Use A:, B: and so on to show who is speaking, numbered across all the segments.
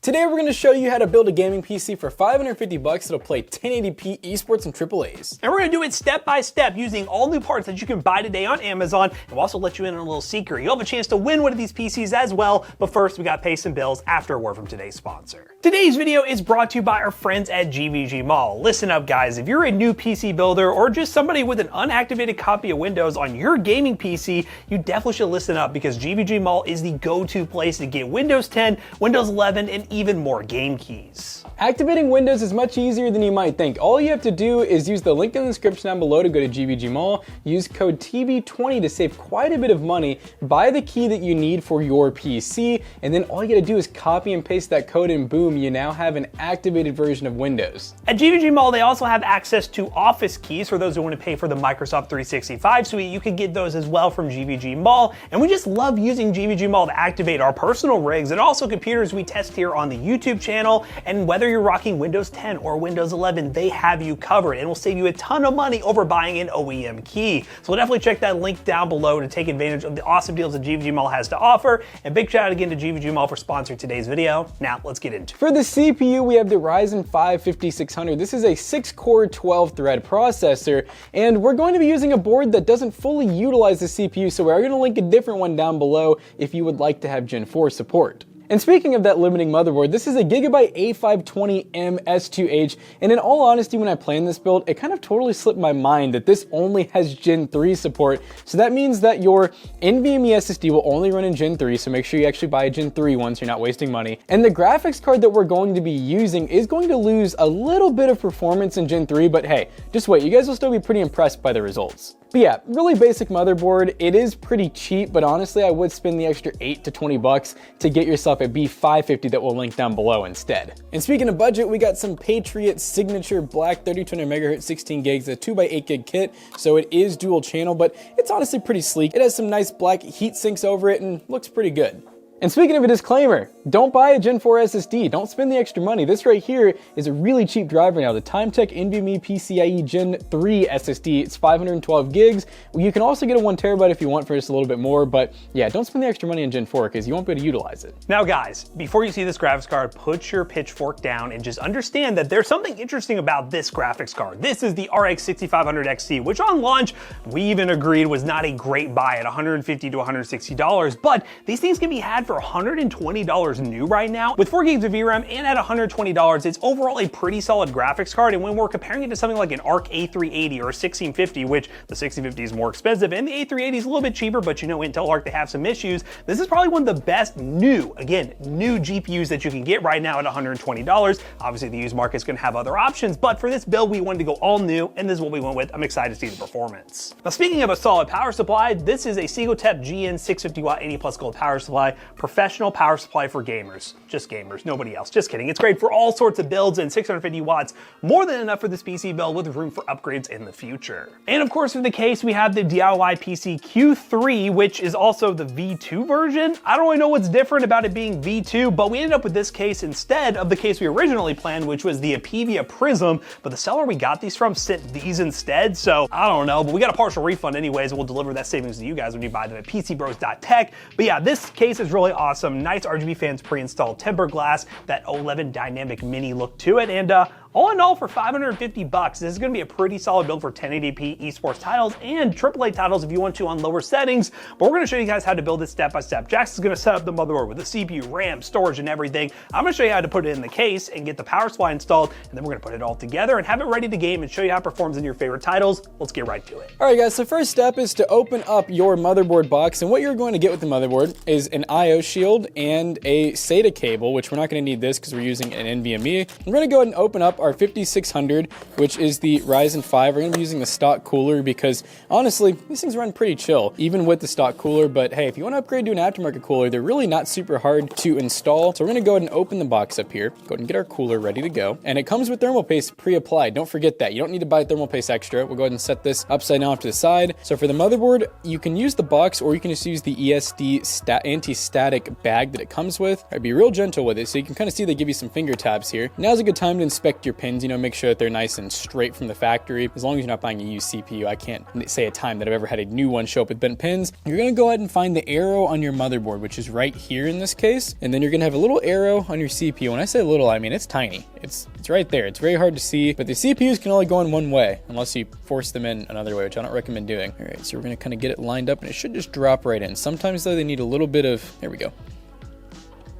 A: Today we're going to show you how to build a gaming PC for $550 that'll play 1080p esports and AAAs.
B: And we're going to do it step by step using all new parts that you can buy today on Amazon. And we'll also let you in on a little secret. You'll have a chance to win one of these PCs as well. But first, we got to pay some bills after a word from today's sponsor. Today's video is brought to you by our friends at GVG Mall. Listen up, guys. If you're a new PC builder or just somebody with an unactivated copy of Windows on your gaming PC, you definitely should listen up because GVG Mall is the go-to place to get Windows 10, Windows 11, and even more game keys.
A: Activating Windows is much easier than you might think. All you have to do is use the link in the description down below to go to GVG Mall, use code TB20 to save quite a bit of money, buy the key that you need for your PC, and then all you gotta do is copy and paste that code and boom, you now have an activated version of Windows.
B: At GVG Mall, they also have access to Office keys for those who want to pay for the Microsoft 365 suite. You can get those as well from GVG Mall, and we just love using GVG Mall to activate our personal rigs and also computers we test here on the YouTube channel. And whether you're rocking Windows 10 or Windows 11, they have you covered and will save you a ton of money over buying an OEM key. So we'll definitely check that link down below to take advantage of the awesome deals that GVG Mall has to offer. And big shout out again to GVG Mall for sponsoring today's video. Now let's get into it.
A: For the CPU, we have the Ryzen 5 5600. This is a 6-core 12-thread processor, and we're going to be using a board that doesn't fully utilize the CPU, so we're going to link a different one down below if you would like to have Gen 4 support. And speaking of that limiting motherboard, this is a Gigabyte A550M S2H, and in all honesty, when I planned this build, it kind of totally slipped my mind that this only has Gen 3 support, so that means that your NVMe SSD will only run in Gen 3, so make sure you actually buy a Gen 3 one so you're not wasting money. And the graphics card that we're going to be using is going to lose a little bit of performance in Gen 3, but hey, just wait, you guys will still be pretty impressed by the results. But yeah, really basic motherboard. It is pretty cheap, but honestly, I would spend the extra $8 to $20 to get yourself a B550 that we'll link down below instead. And speaking of budget, we got some Patriot signature black 3200 megahertz 16 gigs, a 2x8 gig kit, so it is dual channel, but it's honestly pretty sleek. It has some nice black heat sinks over it and looks pretty good. And speaking of a disclaimer, don't buy a Gen 4 SSD, don't spend the extra money. This right here is a really cheap drive right now, the Timetec NVMe PCIe Gen 3 SSD. It's 512 gigs. You can also get a 1 terabyte if you want for just a little bit more, but yeah, don't spend the extra money on Gen 4 because you won't be able to utilize it.
B: Now guys, before you see this graphics card, put your pitchfork down and just understand that there's something interesting about this graphics card. This is the RX 6500 XT, which on launch, we even agreed was not a great buy at $150 to $160, but these things can be had for $120 new right now. With 4 gigs of VRAM and at $120, it's overall a pretty solid graphics card. And when we're comparing it to something like an ARC A380 or a 1650, which the 1650 is more expensive and the A380 is a little bit cheaper, but you know Intel ARC, they have some issues. This is probably one of the best new GPUs that you can get right now at $120. Obviously the used market's gonna have other options, but for this build, we wanted to go all new, and this is what we went with. I'm excited to see the performance. Now, speaking of a solid power supply, this is a Segotep GN 650 watt 80 plus gold power supply. Professional power supply for gamers. Just gamers, nobody else. Just kidding. It's great for all sorts of builds, and 650 watts, more than enough for this PC build with room for upgrades in the future. And of course, for the case, we have the DIYPC Q3, which is also the V2 version. I don't really know what's different about it being V2, but we ended up with this case instead of the case we originally planned, which was the Apevia Prism, but the seller we got these from sent these instead, so I don't know, but we got a partial refund anyways, and we'll deliver that savings to you guys when you buy them at PCBros.tech. But yeah, this case is really awesome. Nice RGB fans pre-installed tempered glass, that O11 dynamic mini look to it, and all in all, for $550, this is going to be a pretty solid build for 1080p esports titles and AAA titles if you want to on lower settings. But we're going to show you guys how to build this step by step. Jax is going to set up the motherboard with the CPU, RAM, storage, and everything. I'm going to show you how to put it in the case and get the power supply installed, and then we're going to put it all together and have it ready to game and show you how it performs in your favorite titles. Let's get right to it.
A: All right, guys, so first step is to open up your motherboard box, and what you're going to get with the motherboard is an I/O shield and a SATA cable, which we're not going to need this because we're using an NVMe. We're going to go ahead and open up our 5600, which is the Ryzen 5. We're going to be using the stock cooler because honestly, these things run pretty chill, even with the stock cooler. But hey, if you want to upgrade to an aftermarket cooler, they're really not super hard to install. So we're going to go ahead and open the box up here, go ahead and get our cooler ready to go. And it comes with thermal paste pre-applied. Don't forget that. You don't need to buy thermal paste extra. We'll go ahead and set this upside down off to the side. So for the motherboard, you can use the box or you can just use the ESD anti-static bag that it comes with. I'd be real gentle with it so you can kind of see they give you some finger tabs here. Now's a good time to inspect your your pins, you know, make sure that they're nice and straight from the factory. As long as you're not buying a used CPU, I can't say a time that I've ever had a new one show up with bent pins. You're gonna go ahead and find the arrow on your motherboard, which is right here in this case. And then you're gonna have a little arrow on your CPU. When I say little, I mean it's tiny. It's right there. It's very hard to see, but the CPUs can only go in one way unless you force them in another way, which I don't recommend doing. All right, so we're gonna kind of get it lined up and it should just drop right in. Sometimes though, they need a little bit of, there we go.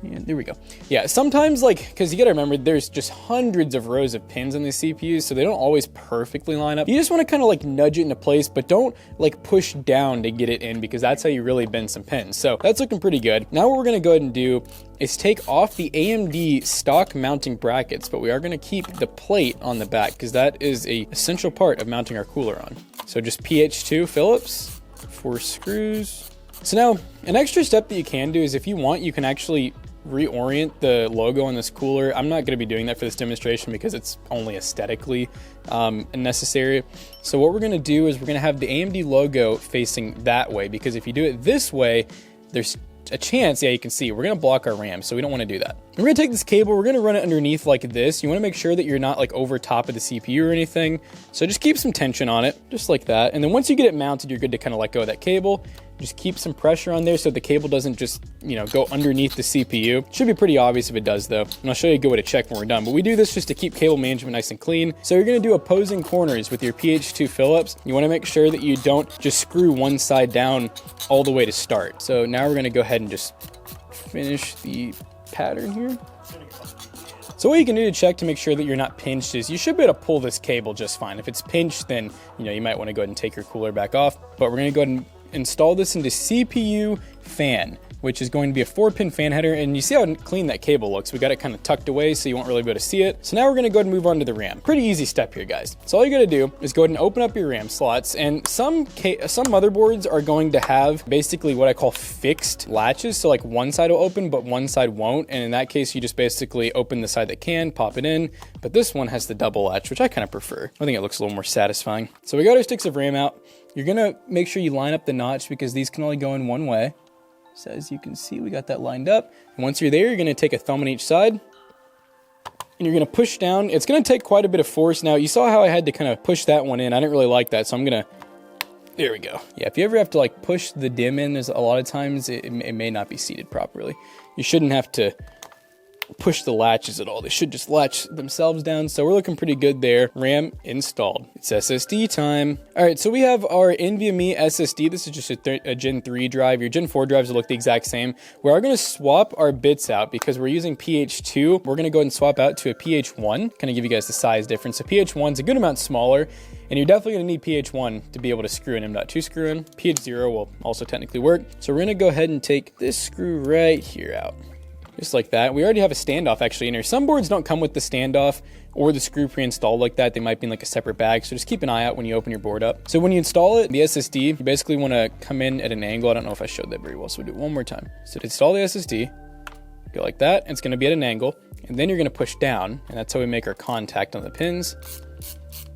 A: Yeah, there we go. Yeah, sometimes because you gotta remember there's just hundreds of rows of pins on the CPUs, so they don't always perfectly line up. You just wanna kind of nudge it into place, but don't push down to get it in because that's how you really bend some pins. So that's looking pretty good. Now what we're gonna go ahead and do is take off the AMD stock mounting brackets, but we are gonna keep the plate on the back because that is a essential part of mounting our cooler on. So just PH2 Phillips, 4 screws. So now an extra step that you can do is if you want, you can actually reorient the logo on this cooler. I'm not going to be doing that for this demonstration because it's only aesthetically necessary. So what we're going to do is we're going to have the AMD logo facing that way, because if you do it this way, there's a chance, yeah, you can see, we're gonna block our RAM, so we don't wanna do that. We're gonna take this cable, we're gonna run it underneath like this. You wanna make sure that you're not over top of the CPU or anything. So just keep some tension on it, just like that. And then once you get it mounted, you're good to kind of let go of that cable. Just keep some pressure on there so the cable doesn't just, go underneath the CPU. Should be pretty obvious if it does though. And I'll show you a good way to check when we're done. But we do this just to keep cable management nice and clean. So you're gonna do opposing corners with your PH2 Phillips. You wanna make sure that you don't just screw one side down all the way to start. So now we're gonna go ahead and just finish the pattern here. So what you can do to check to make sure that you're not pinched is you should be able to pull this cable just fine. If it's pinched, then you might wanna go ahead and take your cooler back off. But we're gonna go ahead and install this into CPU fan, which is going to be a 4-pin fan header. And you see how clean that cable looks. We got it kind of tucked away so you won't really be able to see it. So now we're gonna go ahead and move on to the RAM. Pretty easy step here, guys. So all you gotta do is go ahead and open up your RAM slots. And some motherboards are going to have basically what I call fixed latches. So one side will open, but one side won't. And in that case, you just basically open the side that can, pop it in. But this one has the double latch, which I kind of prefer. I think it looks a little more satisfying. So we got our sticks of RAM out. You're gonna make sure you line up the notch because these can only go in one way. So as you can see, we got that lined up. And once you're there, you're gonna take a thumb on each side and you're gonna push down. It's gonna take quite a bit of force. Now, you saw how I had to kind of push that one in. I didn't really like that, so I'm gonna, there we go. Yeah, if you ever have to push the DIMM in, there's a lot of times it may not be seated properly. You shouldn't have to push the latches at all. They should just latch themselves down. So we're looking pretty good there. RAM installed. It's SSD time. All right, so we have our NVMe SSD. This is just a Gen 3 drive. Your Gen 4 drives will look the exact same. We are going to swap our bits out because we're using PH2. We're going to go ahead and swap out to a PH1. Kind of give you guys the size difference. So PH1 is a good amount smaller, and you're definitely going to need PH1 to be able to screw an M.2 screw in. PH0 will also technically work. So we're going to go ahead and take this screw right here out. Just like that. We already have a standoff actually in here. Some boards don't come with the standoff or the screw pre-installed like that. They might be in a separate bag. So just keep an eye out when you open your board up. So when you install it, the SSD, you basically want to come in at an angle. I don't know if I showed that very well, so we'll do it one more time. So to install the SSD, go like that. It's going to be at an angle, and then you're going to push down, and that's how we make our contact on the pins.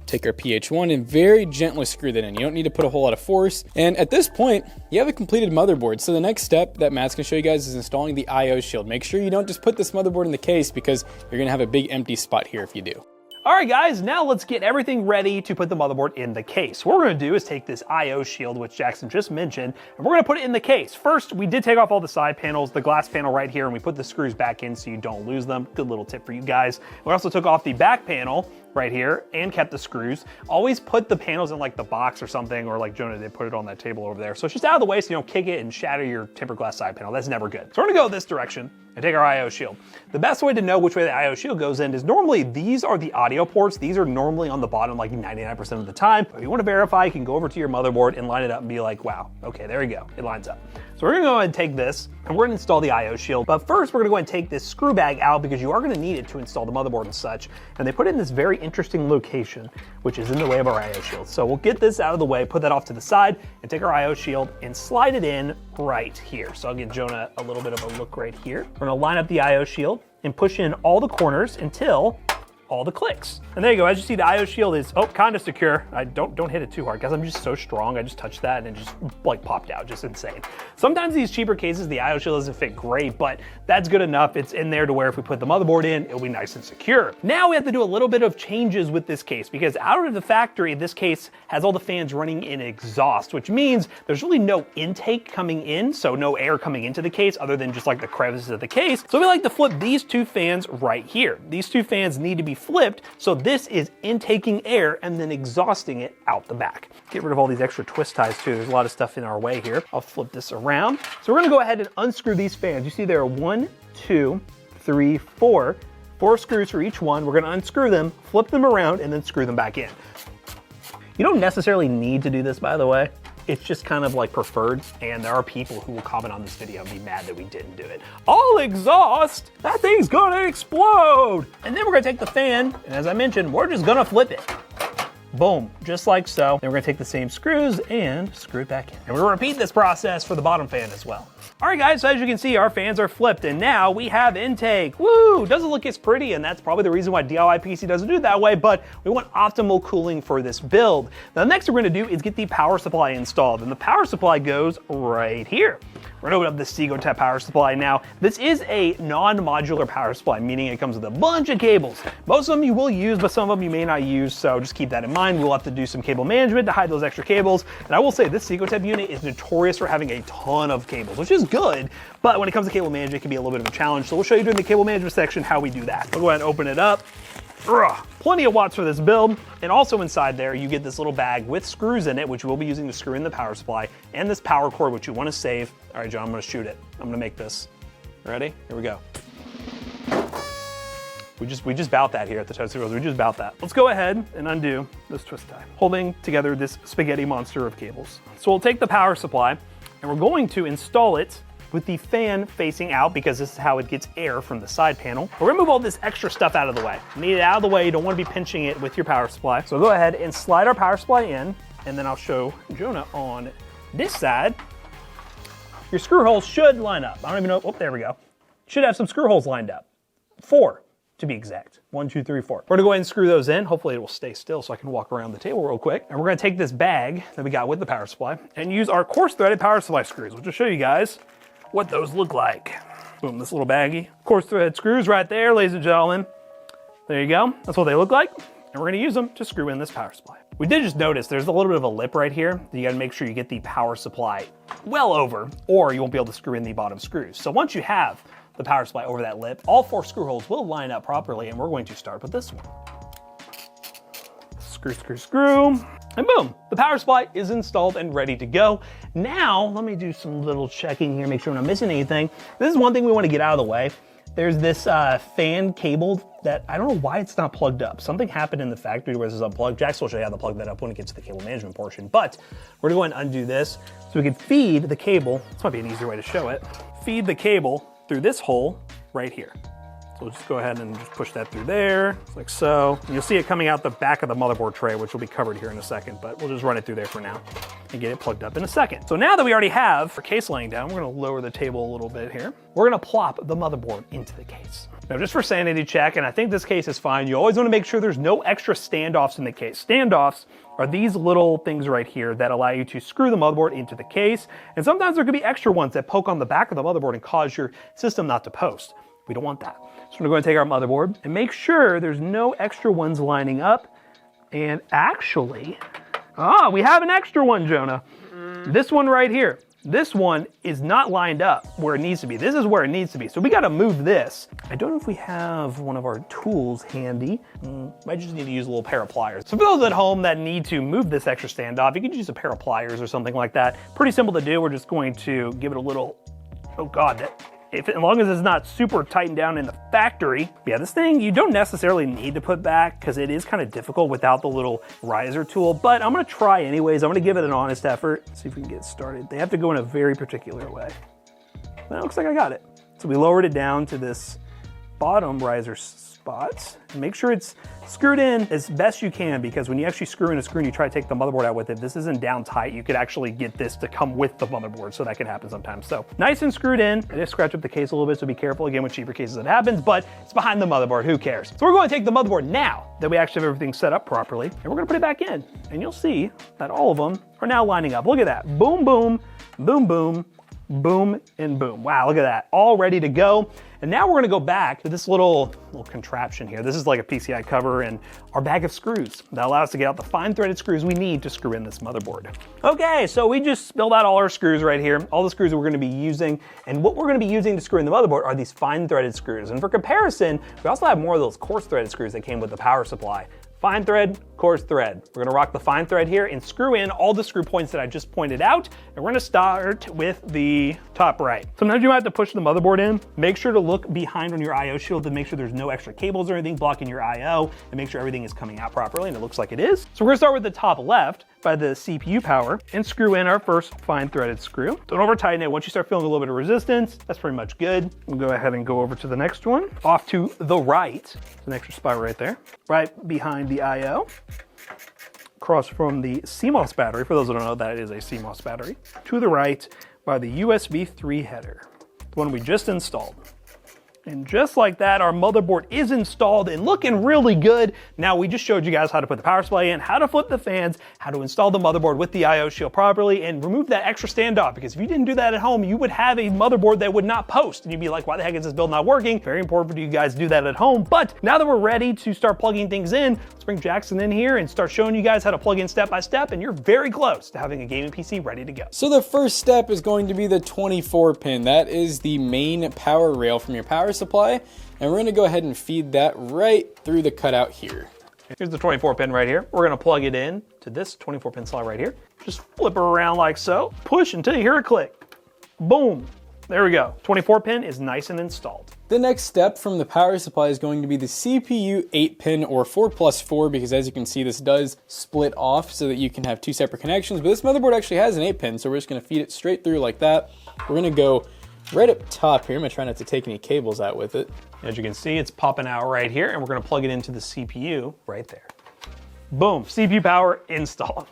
A: Take our PH1 and very gently screw that in. You don't need to put a whole lot of force. And at this point, you have a completed motherboard. So the next step that Matt's gonna show you guys is installing the IO shield. Make sure you don't just put this motherboard in the case because you're gonna have a big empty spot here if you do.
B: All right, guys, now let's get everything ready to put the motherboard in the case. What we're gonna do is take this IO shield, which Jackson just mentioned, and we're gonna put it in the case. First, we did take off all the side panels, the glass panel right here, and we put the screws back in so you don't lose them. Good little tip for you guys. We also took off the back panel right here and kept the screws. Always put the panels in the box or something, or Jonah did, put it on that table over there. So it's just out of the way so you don't kick it and shatter your tempered glass side panel. That's never good. So we're gonna go this direction and take our IO shield. The best way to know which way the IO shield goes in is normally these are the audio ports. These are normally on the bottom 99% of the time. But if you want to verify, you can go over to your motherboard and line it up and be like, wow, okay, there we go, it lines up. So we're gonna go ahead and take this and we're gonna install the IO shield. But first we're gonna go ahead and take this screw bag out because you are gonna need it to install the motherboard and such. And they put it in this very interesting location, which is in the way of our IO shield. So we'll get this out of the way, put that off to the side, and take our IO shield and slide it in right here. So I'll give Jonah a little bit of a look right here. We're gonna line up the IO shield and push in all the corners until all the clicks. And there you go. As you see, the IO shield is, kind of secure. I don't hit it too hard, guys. I'm just so strong. I just touched that and it just like popped out, just insane. Sometimes these cheaper cases, the IO shield doesn't fit great, but that's good enough. It's in there to where if we put the motherboard in, it'll be nice and secure. Now we have to do a little bit of changes with this case because out of the factory, this case has all the fans running in exhaust, which means there's really no intake coming in, so no air coming into the case other than just like the crevices of the case. So we like to flip these two fans right here. These two fans need to be flipped, so this is intaking air and then exhausting it out the back. Get rid of all these extra twist ties too. There's a lot of stuff in our way here. I'll flip this around. So we're gonna go ahead and unscrew these fans. You see there are 1, 2, 3, 4 screws for each one. We're gonna unscrew them, flip them around, and then screw them back in. You don't necessarily need to do this, by the way. It's just kind of like preferred, and there are people who will comment on this video and be mad that we didn't do it. All exhaust, that thing's gonna explode. And then we're gonna take the fan, and as I mentioned, we're just gonna flip it. Boom, just like so. Then we're gonna take the same screws and screw it back in. And we'll repeat this process for the bottom fan as well. All right guys, so as you can see, our fans are flipped and now we have intake. Woo, doesn't look as pretty, and that's probably the reason why DIYPC doesn't do it that way, but we want optimal cooling for this build. Now the next thing we're gonna do is get the power supply installed, and the power supply goes right here. We're gonna open up the Segotep power supply. Now, this is a non-modular power supply, meaning it comes with a bunch of cables. Most of them you will use, but some of them you may not use, so just keep that in mind. We'll have to do some cable management to hide those extra cables. And I will say this Segotep unit is notorious for having a ton of cables, which is good, but when it comes to cable management, it can be a little bit of a challenge. So we'll show you during the cable management section how we do that. We'll go ahead and open it up. Plenty of watts for this build, and also inside there you get this little bag with screws in it, which we'll be using to screw in the power supply, and this power cord, which you want to save. All right, John, I'm going to shoot it. I'm going to make this. Ready? Here we go. We just bout that here at the Toasty Rolls. We just bout that. Let's go ahead and undo this twist tie, holding together this spaghetti monster of cables. So we'll take the power supply, and we're going to install it with the fan facing out because this is how it gets air from the side panel. We're gonna move all this extra stuff out of the way. Need it out of the way, you don't wanna be pinching it with your power supply. So go ahead and slide our power supply in, and then I'll show Jonah on this side. Your screw holes should line up. I don't even know, oh, there we go. Should have some screw holes lined up. 4 to be exact. 1, 2, 3, 4. We're gonna go ahead and screw those in. Hopefully it will stay still so I can walk around the table real quick. And we're gonna take this bag that we got with the power supply and use our coarse threaded power supply screws, which will show you guys what those look like. Boom, this little baggie. Coarse thread screws right there, ladies and gentlemen. There you go, that's what they look like. And we're gonna use them to screw in this power supply. We did just notice there's a little bit of a lip right here. You gotta make sure you get the power supply well over, or you won't be able to screw in the bottom screws. So once you have the power supply over that lip, all 4 screw holes will line up properly, and we're going to start with this one. Screw, screw, screw. And boom, the power supply is installed and ready to go. Now, let me do some little checking here, make sure I'm not missing anything. This is one thing we want to get out of the way. There's this fan cable that I don't know why it's not plugged up. Something happened in the factory where this is unplugged. Jax will show you how to plug that up when it gets to the cable management portion. But we're gonna go ahead and undo this so we can feed the cable. This might be an easier way to show it. Feed the cable through this hole right here. So we'll just go ahead and just push that through there, like so. And you'll see it coming out the back of the motherboard tray, which will be covered here in a second, but we'll just run it through there for now and get it plugged up in a second. So now that we already have our case laying down, we're gonna lower the table a little bit here. We're gonna plop the motherboard into the case. Now just for sanity check, and I think this case is fine, you always wanna make sure there's no extra standoffs in the case. Standoffs are these little things right here that allow you to screw the motherboard into the case, and sometimes there could be extra ones that poke on the back of the motherboard and cause your system not to post. We don't want that. So we're going to take our motherboard and make sure there's no extra ones lining up. And actually, we have an extra one, Jonah. This one right here. This one is not lined up where it needs to be. This is where it needs to be. So we got to move this. I don't know if we have one of our tools handy. Might just need to use a little pair of pliers. So for those at home that need to move this extra standoff, you can use a pair of pliers or something like that. Pretty simple to do. We're just going to give it a little, oh God, as long as it's not super tightened down in the factory. Yeah, this thing you don't necessarily need to put back because it is kind of difficult without the little riser tool, but I'm gonna try anyways. I'm gonna give it an honest effort, see if we can get started. They have to go in a very particular way. Well, it looks like I got it. So we lowered it down to this bottom riser spots. And make sure it's screwed in as best you can, because when you actually screw in a screw and you try to take the motherboard out with it, this isn't down tight. You could actually get this to come with the motherboard, so that can happen sometimes. So nice and screwed in. I just scratch up the case a little bit, so be careful. Again, with cheaper cases it happens, but it's behind the motherboard, who cares? So we're going to take the motherboard now that we actually have everything set up properly, and we're gonna put it back in. And you'll see that all of them are now lining up. Look at that, boom, boom, boom, boom, boom, and boom. Wow, look at that, all ready to go. And now we're gonna go back to this little contraption here. This is like a PCI cover and our bag of screws that allow us to get out the fine threaded screws we need to screw in this motherboard. Okay, so we just spilled out all our screws right here, all the screws that we're gonna be using. And what we're gonna be using to screw in the motherboard are these fine threaded screws. And for comparison, we also have more of those coarse threaded screws that came with the power supply. Fine thread, coarse thread. We're gonna rock the fine thread here and screw in all the screw points that I just pointed out. And we're gonna start with the top right. Sometimes you might have to push the motherboard in. Make sure to look behind on your IO shield to make sure there's no extra cables or anything blocking your IO, and make sure everything is coming out properly, and it looks like it is. So we're gonna start with the top left by the CPU power and screw in our first fine threaded screw. Don't over tighten it. Once you start feeling a little bit of resistance, that's pretty much good. We'll go ahead and go over to the next one. Off to the right, there's an extra spot right there, right behind the IO. Across from the CMOS battery, for those that don't know, that is a CMOS battery. To the right by the USB 3 header, the one we just installed. And just like that, our motherboard is installed and looking really good. Now, we just showed you guys how to put the power supply in, how to flip the fans, how to install the motherboard with the IO shield properly, and remove that extra standoff, because if you didn't do that at home, you would have a motherboard that would not post, and you'd be like, why the heck is this build not working? Very important for you guys to do that at home. But now that we're ready to start plugging things in, let's bring Jackson in here and start showing you guys how to plug in step by step, and you're very close to having a gaming PC ready to go.
A: So the first step is going to be the 24 pin. That is the main power rail from your power supply. And we're gonna go ahead and feed that right through the cutout here.
B: Here's the 24 pin right here. We're gonna plug it in to this 24 pin slot right here. Just flip it around like so. Push until you hear a click. Boom. There we go. 24 pin is nice and installed.
A: The next step from the power supply is going to be the CPU 8 pin or 4+4, because as you can see, this does split off so that you can have two separate connections. But this motherboard actually has an 8 pin, so we're just gonna feed it straight through like that. We're gonna go right up top here. I'm gonna try not to take any cables out with it.
B: As you can see, it's popping out right here, and we're gonna plug it into the CPU right there. Boom, CPU power installed.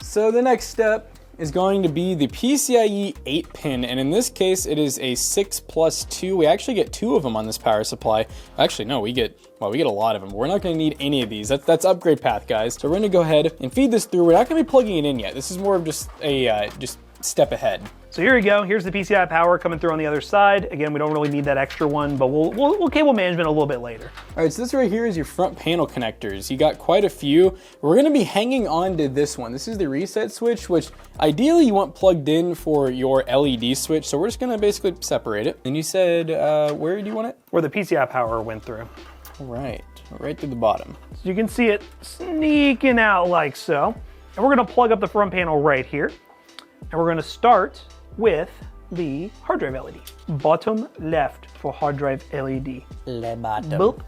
A: So the next step is going to be the PCIe 8 pin, and in this case, it is a 6+2. We actually get 2 of them on this power supply. Actually, no, we get a lot of them. We're not gonna need any of these. That's upgrade path, guys. So we're gonna go ahead and feed this through. We're not gonna be plugging it in yet. This is more of just a step ahead.
B: So here we go. Here's the PCI power coming through on the other side. Again, we don't really need that extra one, but we'll cable management a little bit later.
A: All right, so this right here is your front panel connectors. You got quite a few. We're gonna be hanging on to this one. This is the reset switch, which ideally you want plugged in for your LED switch. So we're just gonna basically separate it. And you said, where do you want it?
B: Where the PCI power went through.
A: All right through the bottom.
B: So you can see it sneaking out like so. And we're gonna plug up the front panel right here. And we're gonna start with the hard drive LED. Bottom left for hard drive LED.
A: Le bottom.
B: Boop.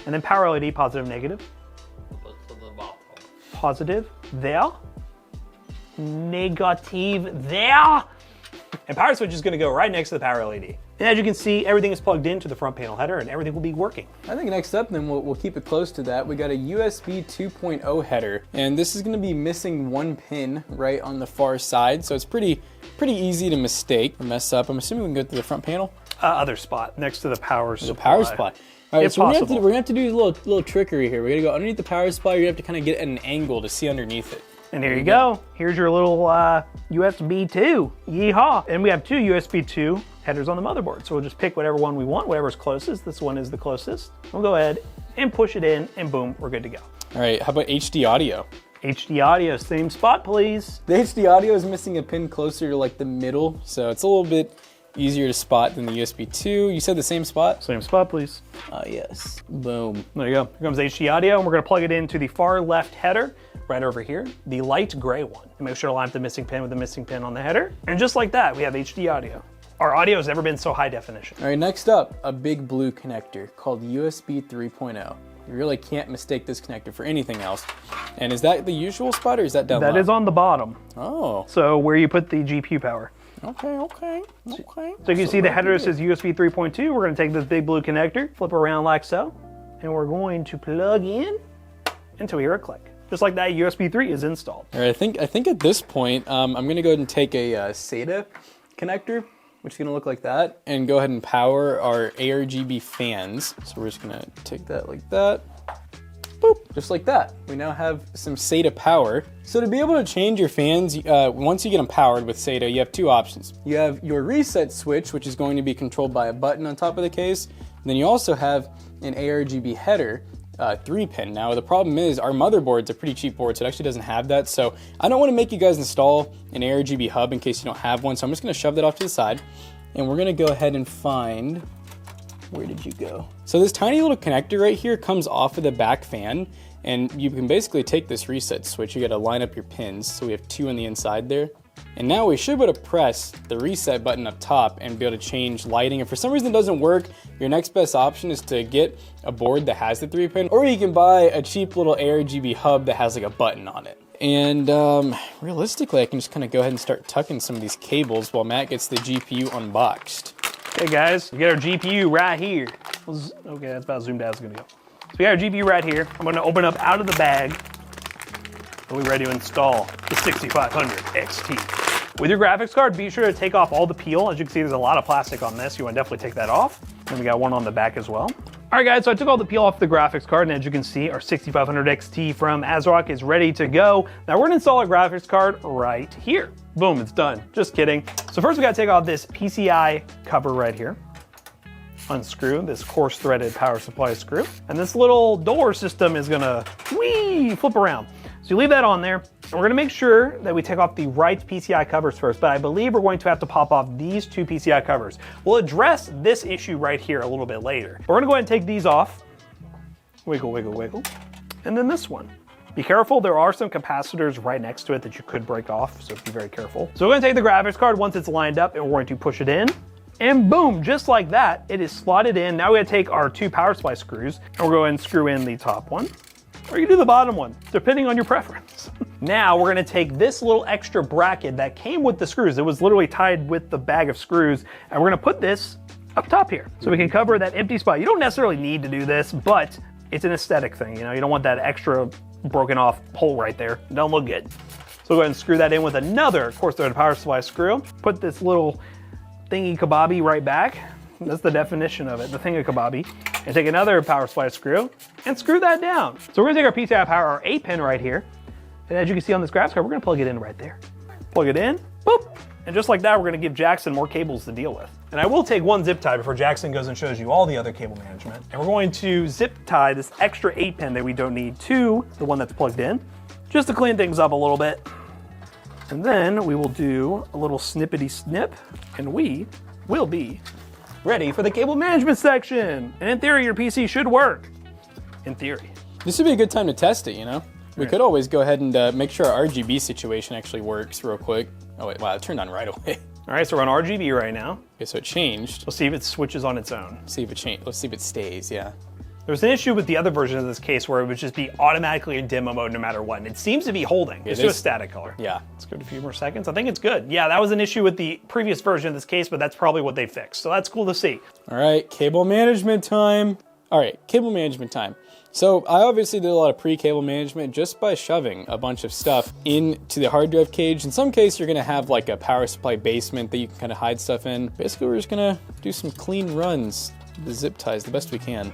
B: And then power LED, positive, negative. Positive there. Negative there. And power switch is gonna go right next to the power LED. And as you can see, everything is plugged into the front panel header and everything will be working.
A: I think next up, then we'll keep it close to that. We got a USB 2.0 header, and this is gonna be missing one pin right on the far side, so it's pretty easy to mistake or mess up. I'm assuming we can go through the front panel.
B: Other spot, next to the power supply.
A: The power supply. All right,
B: if
A: so
B: possible.
A: we're gonna have to do a little trickery here. We're gonna go underneath the power supply. You're gonna have to kind of get at an angle to see underneath it.
B: And here you go. Here's your little USB 2. Yeehaw. And we have 2 USB 2 headers on the motherboard. So we'll just pick whatever one we want, whatever's closest. This one is the closest. We'll go ahead and push it in, and boom, we're good to go.
A: All right, how about HD audio?
B: HD audio, same spot, please.
A: The HD audio is missing a pin closer to like the middle, so it's a little bit easier to spot than the USB 2. You said the same spot?
B: Same spot, please.
A: Yes. Boom.
B: There you go. Here comes the HD audio, and we're gonna plug it into the far left header, right over here, the light gray one. And make sure to line up the missing pin with the missing pin on the header. And just like that, we have HD audio. Our audio has never been so high definition.
A: All right, next up, a big blue connector called USB 3.0. You really can't mistake this connector for anything else. And is that the usual spot, or is that down low?
B: That is on the bottom.
A: Oh.
B: So where you put the GPU power.
A: Okay.
B: So you can see the header says USB 3.2. We're gonna take this big blue connector, flip around like so, and we're going to plug in until we hear a click. Just like that, USB 3 is installed.
A: All right, I think at this point, I'm gonna go ahead and take a SATA connector, which is gonna look like that, and go ahead and power our ARGB fans. So we're just gonna take that like that. Boop, just like that. We now have some SATA power. So to be able to change your fans, once you get them powered with SATA, you have two options. You have your reset switch, which is going to be controlled by a button on top of the case. And then you also have an ARGB header, 3-pin. Now the problem is our motherboard's a pretty cheap board, so it actually doesn't have that. So I don't want to make you guys install an ARGB hub in case you don't have one. So I'm just going to shove that off to the side, and we're going to go ahead and find, where did you go? So this tiny little connector right here comes off of the back fan, and you can basically take this reset switch. You got to line up your pins. So we have 2 on the inside there. And now we should be able to press the reset button up top and be able to change lighting. If for some reason it doesn't work, your next best option is to get a board that has the 3-pin, or you can buy a cheap little ARGB hub that has like a button on it. And realistically, I can just kind of go ahead and start tucking some of these cables while Matt gets the GPU unboxed.
B: Okay guys, we got our GPU right here. Okay, that's about as zoomed out as it's gonna go. So we got our GPU right here. I'm gonna open up out of the bag. Are we ready to install the 6500 XT? With your graphics card, be sure to take off all the peel. As you can see, there's a lot of plastic on this. You want to definitely take that off. And we got one on the back as well. All right, guys, so I took all the peel off the graphics card, and as you can see, our 6500 XT from ASRock is ready to go. Now we're gonna install our graphics card right here. Boom, it's done. Just kidding. So first we gotta take off this PCI cover right here. Unscrew this coarse threaded power supply screw. And this little door system is gonna, flip around. So you leave that on there, and we're gonna make sure that we take off the right PCI covers first, but I believe we're going to have to pop off these 2 PCI covers. We'll address this issue right here a little bit later. We're gonna go ahead and take these off. Wiggle, wiggle, wiggle. And then this one. Be careful, there are some capacitors right next to it that you could break off, so be very careful. So we're gonna take the graphics card once it's lined up, and we're going to push it in. And boom, just like that, it is slotted in. Now we're gonna take our 2 power supply screws, and we're going to screw in the top one. Or you can do the bottom one, depending on your preference. Now we're gonna take this little extra bracket that came with the screws. It was literally tied with the bag of screws, and we're gonna put this up top here so we can cover that empty spot. You don't necessarily need to do this, but it's an aesthetic thing. You know, you don't want that extra broken off hole right there. It don't look good. So we'll go ahead and screw that in with another coarse threaded power supply screw. Put this little thingy kababi right back. That's the definition of it, the thingy kababi. And take another power supply screw and screw that down. So we're gonna take our PCI power, our 8-pin right here. And as you can see on this graphics card, we're gonna plug it in right there. Plug it in, boop. And just like that, we're gonna give Jackson more cables to deal with. And I will take one zip tie before Jackson goes and shows you all the other cable management. And we're going to zip tie this extra 8-pin that we don't need to the one that's plugged in, just to clean things up a little bit. And then we will do a little snippety snip, and we will be ready for the cable management section. And in theory, your PC should work. In theory.
A: This would be a good time to test it, you know? We could always go ahead and make sure our RGB situation actually works real quick. Oh wait, wow, it turned on right away.
B: All right, so we're on RGB right now.
A: Okay, so it changed.
B: We'll see if it switches on its own.
A: See if it changed. Let's see if it stays, yeah.
B: There was an issue with the other version of this case where it would just be automatically in demo mode no matter what. And it seems to be holding. It's just a static color.
A: Yeah.
B: Let's give it a few more seconds. I think it's good. Yeah, that was an issue with the previous version of this case, but that's probably what they fixed. So that's cool to see.
A: All right, cable management time. All right, cable management time. So I obviously did a lot of pre-cable management just by shoving a bunch of stuff into the hard drive cage. In some case, you're gonna have like a power supply basement that you can kind of hide stuff in. Basically, we're just gonna do some clean runs, the zip ties the best we can.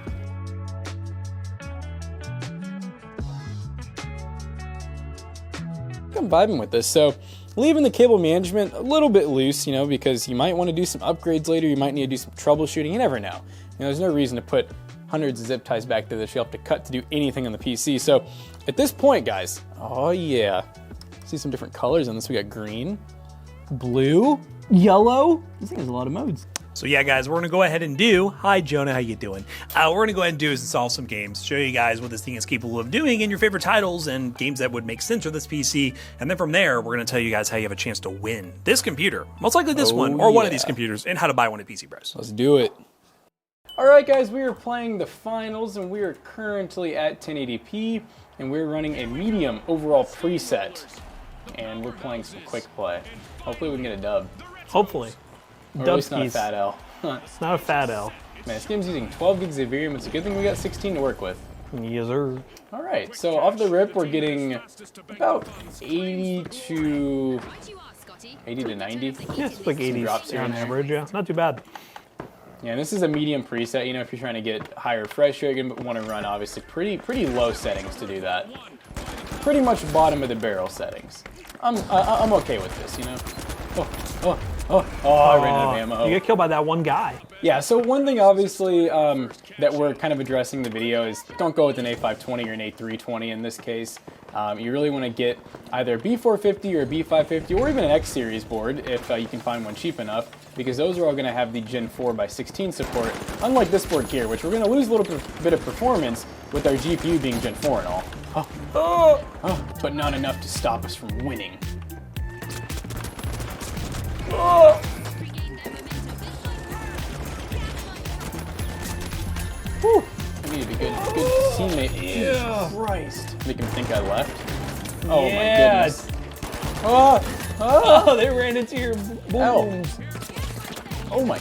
A: I'm vibing with this. So leaving the cable management a little bit loose, you know, because you might want to do some upgrades later. You might need to do some troubleshooting. You never know. You know, there's no reason to put hundreds of zip ties back there that you'll have to cut to do anything on the PC. So at this point, guys, oh yeah, see some different colors on this. We got green, blue, yellow. This thing has a lot of modes.
B: So yeah, guys, we're gonna go ahead and do, hi Jonah, how you doing? We're gonna go ahead and do is install some games, show you guys what this thing is capable of doing and your favorite titles and games that would make sense for this PC. And then from there, we're gonna tell you guys how you have a chance to win this computer, most likely this one, or one of these computers, and how to buy one at PC Bros.
A: Let's do it. All right, guys, we are playing the finals and we are currently at 1080p and we're running a medium overall preset. And we're playing some quick play. Hopefully we can get a dub.
B: Hopefully.
A: Or at least not a fat L.
B: It's not a fat L.
A: Man, this game's using 12 gigs of VRAM. It's a good thing we got 16 to work with.
B: Yes, sir.
A: All right, so off the rip, we're getting about 80 to 90.
B: Yeah, it's like 80
A: drops here
B: on
A: and there.
B: average, yeah. Not too bad.
A: Yeah, and this is a medium preset. You know, if you're trying to get higher refresh rate, you're gonna want to run obviously pretty low settings to do that. Pretty much bottom of the barrel settings. I'm okay with this, you know. I ran out of ammo.
B: You get killed by that one guy.
A: Yeah, so one thing obviously that we're kind of addressing in the video is don't go with an A520 or an A320 in this case. You really want to get either a B450 or a B550 or even an X series board if you can find one cheap enough, because those are all going to have the Gen 4x16 support, unlike this board here, which we're going to lose a little bit of performance with our GPU being Gen 4 and all. But not enough to stop us from winning. I need to be good teammate.
B: Yeah.
A: Christ. Make him think I left. Oh my
B: Yes.
A: goodness.
B: Oh, they ran into your booms.
A: Oh my.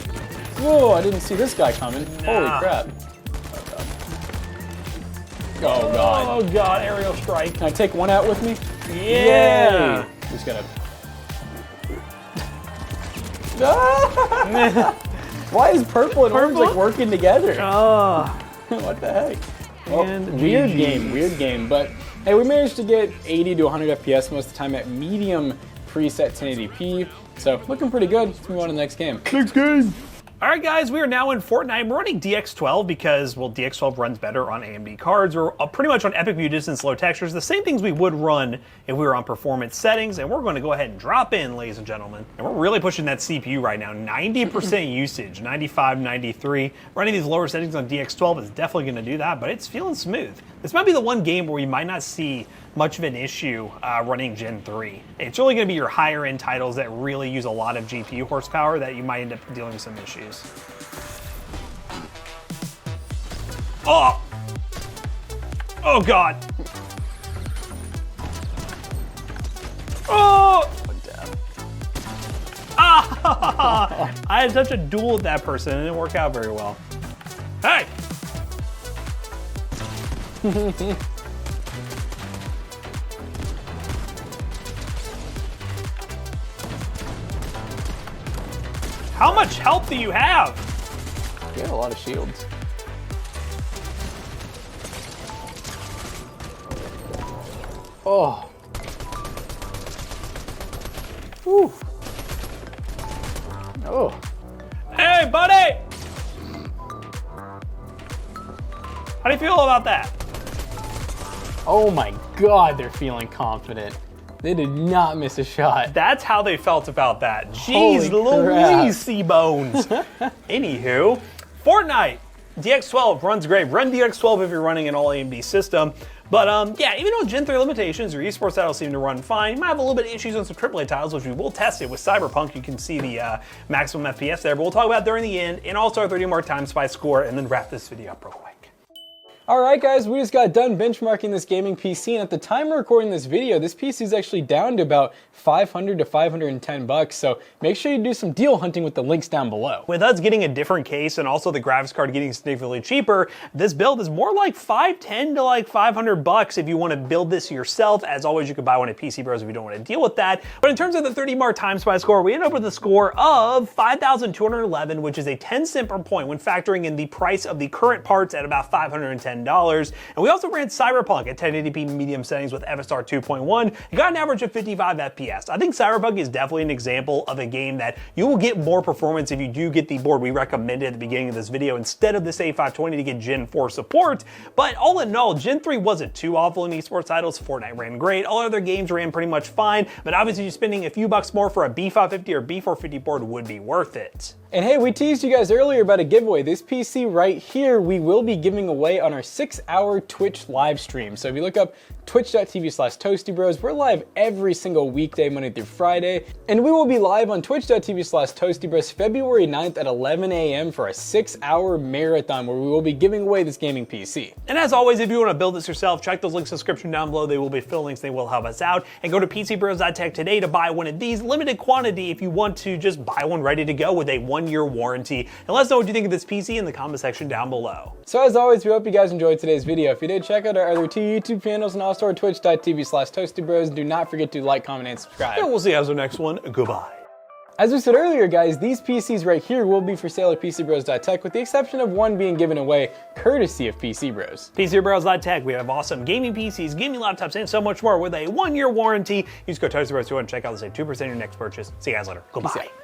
A: Whoa, I didn't see this guy coming. Holy crap. Oh god.
B: Oh god, aerial strike.
A: Can I take one out with me?
B: Yeah.
A: Yay. Just gotta. Why is purple and orange like working together? What the heck?
B: And
A: weird
B: GG's.
A: game, but hey, we managed to get 80 to 100 FPS most of the time at medium preset 1080p, so looking pretty good. Let's move on to the next game.
B: Next game. All right, guys, we are now in Fortnite. We're running DX12 because, well, DX12 runs better on AMD cards. We're pretty much on epic view distance, low textures, the same things we would run if we were on performance settings, and we're going to go ahead and drop in, ladies and gentlemen. And we're really pushing that CPU right now, 90% usage, 95, 93. Running these lower settings on DX12 is definitely going to do that, but it's feeling smooth. This might be the one game where you might not see much of an issue running Gen 3. It's really going to be your higher end titles that really use a lot of GPU horsepower that you might end up dealing with some issues. Oh! Oh god! Oh! Ah! I had such a duel with that person and it didn't work out very well. Hey! How much health do you have?
A: You have a lot of shields. Oh. Whew. Oh.
B: Hey, buddy! How do you feel about that?
A: Oh my god, they're feeling confident. They did not miss a shot.
B: That's how they felt about that. Jeez Louise, C-Bones. Anywho, Fortnite. DX12 runs great. Run DX12 if you're running an all AMD system. But yeah, even though Gen 3 limitations, your esports titles seem to run fine. You might have a little bit of issues on some AAA titles, which we will test it with Cyberpunk. You can see the maximum FPS there, but we'll talk about it during the end, and also our 30 mark time spy score, and then wrap this video up real quick.
A: Alright guys, we just got done benchmarking this gaming PC, and at the time we're recording this video, this PC is actually down to about $500 to $510, so make sure you do some deal hunting with the links down below.
B: With us getting a different case and also the graphics card getting significantly cheaper, this build is more like $510 to like $500 if you want to build this yourself. As always, you could buy one at PC Bros if you don't want to deal with that. But in terms of the 30 mark time spy score, we end up with a score of 5,211, which is a 10 cent per point when factoring in the price of the current parts at about $510. And we also ran Cyberpunk at 1080p medium settings with FSR 2.1. It got an average of 55 FPS. I think Cyberpunk is definitely an example of a game that you will get more performance if you do get the board we recommended at the beginning of this video instead of this A520 to get Gen 4 support. But all in all, Gen 3 wasn't too awful in esports titles. Fortnite ran great. All other games ran pretty much fine. But obviously, spending a few bucks more for a B550 or B450 board would be worth it.
A: And hey, we teased you guys earlier about a giveaway. This PC right here, we will be giving away on our 6-hour Twitch live stream. So if you look up twitch.tv/ToastyBros, we're live every single weekday, Monday through Friday. And we will be live on twitch.tv/ToastyBros February 9th at 11 a.m. for a 6-hour marathon where we will be giving away this gaming PC.
B: And as always, if you want to build this yourself, check those links in the description down below. They will be fill links. They will help us out. And go to PCBros.tech today to buy one of these. Limited quantity if you want to just buy one ready to go with a 1 1-year warranty. And let us know what you think of this PC in the comment section down below.
A: So as always, we hope you guys enjoyed today's video. If you did, check out our other 2 YouTube channels and also our twitch.tv/toastybros. Do not forget to like, comment, and subscribe.
B: And we'll see you guys on the next one. Goodbye.
A: As we said earlier, guys, these PCs right here will be for sale at PCBros.tech, with the exception of one being given away courtesy of PC Bros.
B: PCBros.tech, we have awesome gaming PCs, gaming laptops, and so much more with a 1-year warranty. Use code ToastyBros to check out and save 2% on your next purchase. See you guys later. Goodbye.